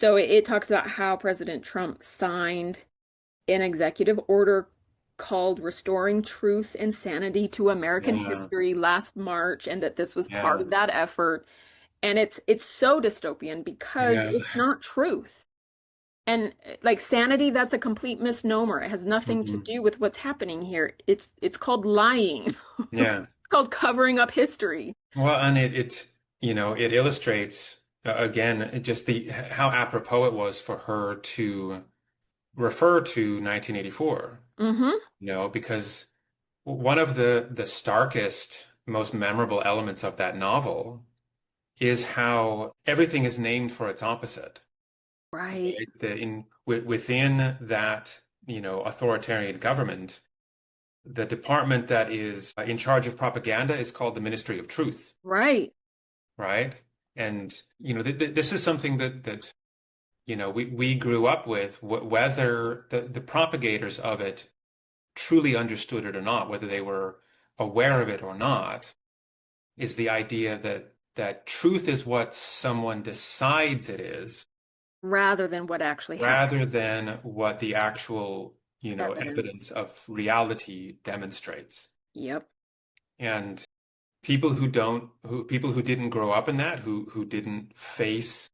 So it talks about how President Trump signed an executive order called Restoring Truth and Sanity to American Yeah, History last March, and that this was part yeah, of that effort. And it's so dystopian because yeah. it's not truth. And like sanity, that's a complete misnomer. It has nothing to Hmm. do with what's happening here. It's called lying. Yeah. It's called covering up history. Well, and it illustrates again just the how apropos it was for her to refer to 1984, Hmm. because one of the starkest, most memorable elements of that novel is how everything is named for its opposite. Right. Right? Within that, authoritarian government, the department that is in charge of propaganda is called the Ministry of Truth, Right. right? And this is something that we grew up with, whether the propagators of it truly understood it or not, whether they were aware of it or not, is the idea that truth is what someone decides it is, Rather than what actually happened. rather than what the actual, Evidence. evidence of reality demonstrates. Yep. And people who didn't grow up in that, who didn't face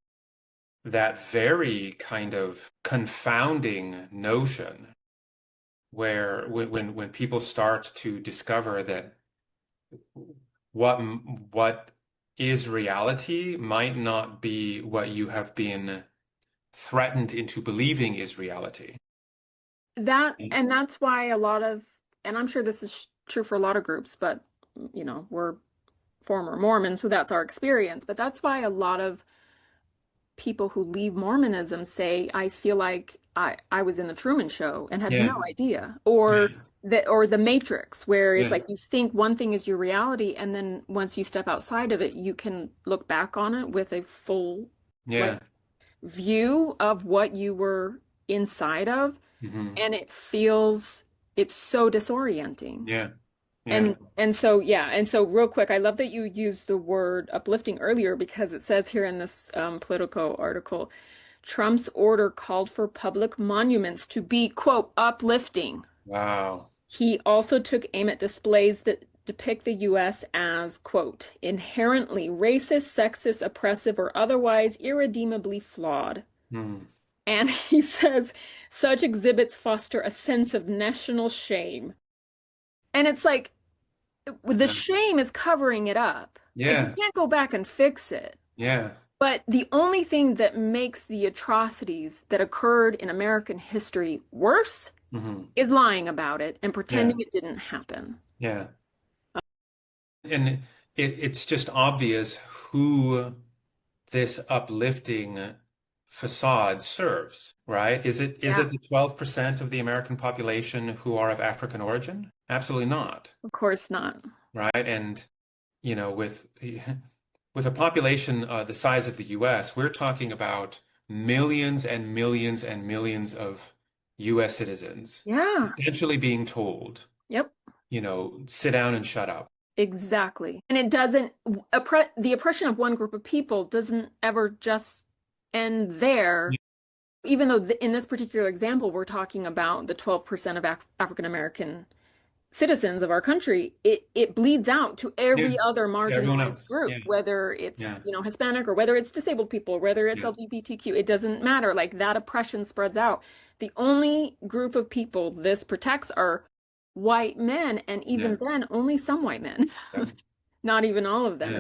that very kind of confounding notion where when people start to discover that what what is reality might not be what you have been threatened into believing is reality. And that's why a lot of, and I'm sure this is true for a lot of groups, but we're former Mormons, so that's our experience. But that's why a lot of people who leave Mormonism say, I feel like I was in the Truman Show and had Yeah, no idea. yeah, Or the Matrix, where it's yeah, like you think one thing is your reality, and then once you step outside of it, you can look back on it with a full like yeah. view of what you were inside of, Hmm. and it's so disorienting. Yeah, yeah, And so real quick, I love that you used the word uplifting earlier because it says here in this Politico article, Trump's order called for public monuments to be, quote, uplifting. wow. He also took aim at displays that depict the U.S. as, quote, inherently racist, sexist, oppressive, or otherwise irredeemably flawed. Hmm. And he says such exhibits foster a sense of national shame. And it's like, the Yeah, shame is covering it up. Like you yeah, can't go back and fix it. yeah. But the only thing that makes the atrocities that occurred in American history worse Hmm. is lying about it and Yeah, pretending it didn't happen. yeah. And it's just obvious who this uplifting facade serves, right? Is it Yeah, the 12% of the American population who are of African origin? Absolutely not, of course not. right? And with with a population the size of the US, we're talking about millions and millions and millions of US citizens Yeah. essentially being told, Yep. sit down and shut up. Exactly. And it doesn't, the oppression of one group of people doesn't ever just end there. Even though in this particular example, we're talking about the 12% of African American citizens of our country, it bleeds out to Yeah, every other yeah, everyone marginalized else. group, Yeah, whether it's, yeah, Hispanic or whether it's disabled people, whether it's yeah, LGBTQ, it doesn't matter. Like that oppression spreads out. The only group of people this protects are white men, and yeah, even then, only some white men, yeah. not even all of them. Yeah.